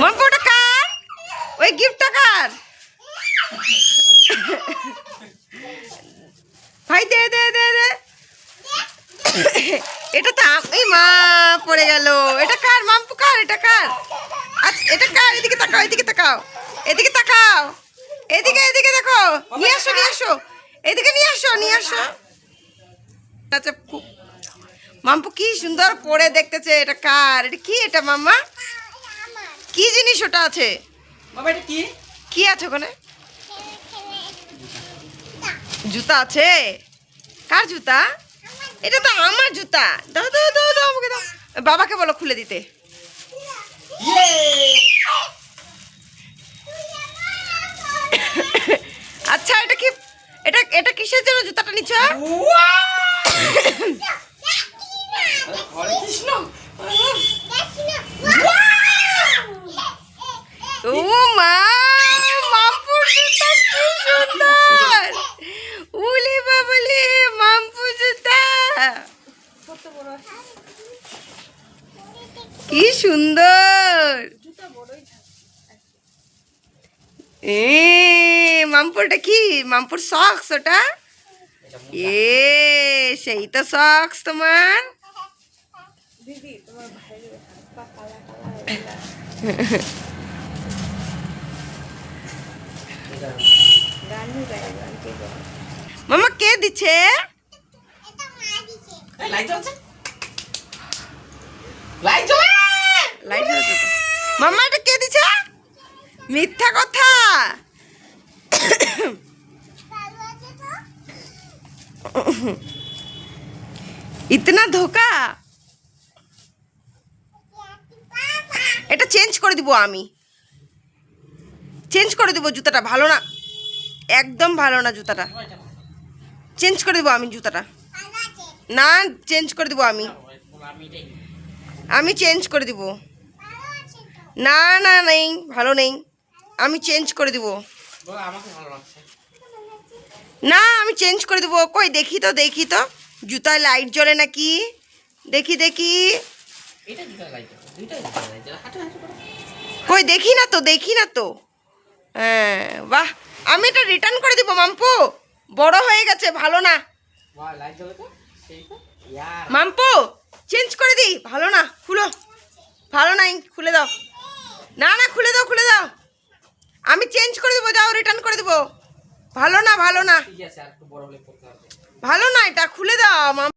মাম্পুটা কার? ওই গিফটটা কার? ভাই দে দে দে দে। এটা তো এই মা পড়ে গেল। এটা কার মাম্পু? কার এটা? কার? আচ্ছা এটা কার? এদিকে তাকাও, এদিকে তাকাও, এদিকে তাকাও, এদিকে এদিকে দেখো। নিয়ে আসো, নিয়ে আসো, এদিকে নিয়ে আসো, নিয়ে আসো। আচ্ছা মাম্পু কি সুন্দর পড়ে দেখতেছে। এটা কার? এটা কি? এটা মাম্মা কি জিনিস ওটা আছে? বাবা এটা কি? কি আছে ওখানে? জুতা আছে? কার জুতা? এটা তো আমার জুতা। দাও দাও দাও দাও, আমাকে দাও। বাবাকে বলো খুলে দিতে। আচ্ছা এটা কি? এটা এটা কিসের জন্য জুতাটা নিচ্ছ? ও মা, মাম্পুর জুতা কি সুন্দর। উলি বাবলি, মাম্পু জুতা কি সুন্দর। মাম্পুরটা কি? মাম্পুর সক্স ওটা? সেই তো সক্স তোমার। মামা কে দিচ্ছে? লাইট জ্বলছে, লাইট জ্বলে, লাইট জ্বলছে তো। মামা এটা কে দিচ্ছে? মিথ্যা কথা। ইতনা ধোকা। এটা চেঞ্জ করে দিব আমি, চেঞ্জ করে দিব জুতাটা। ভালো না, একদম ভালো না জুতাটা। চেঞ্জ করে দিব আমি জুতাটা। না চেঞ্জ করে দিব আমি, আমি চেঞ্জ করে দিব। না না নেই, ভালো নেই, আমি চেঞ্জ করে দিব। আমাকে ভালো লাগছে না আমি চেঞ্জ করে দেবো। কই দেখি তো, দেখি তো জুতায় লাইট জ্বলে নাকি, দেখি দেখি। এটা দুটো লাইট জ্বলে, দুইটা লাইট জ্বলে, হাঁটো হাঁটো করো। কই দেখি না তো, দেখি না তো। হ্যাঁ বাহ, আমি এটা রিটার্ন করে দিব মাম্পু। বড় হয়ে গেছে, ভালো না। বাহ লাইট জ্বলে তো, সেই তো ইয়ার। মাম্পু চেঞ্জ করে দিই, ভালো না, খুলো। ভালো নাই, খুলে দাও। না না খুলে দাও, খুলে দাও। আমি চেঞ্জ করে দেবো, যাও রিটার্ন করে দেবো। ভালো না, ভালো না, ঠিক আছে, আর একটু বড় হলে পড়তে হবে। ভালো না, এটা খুলে দাও মাম্পু।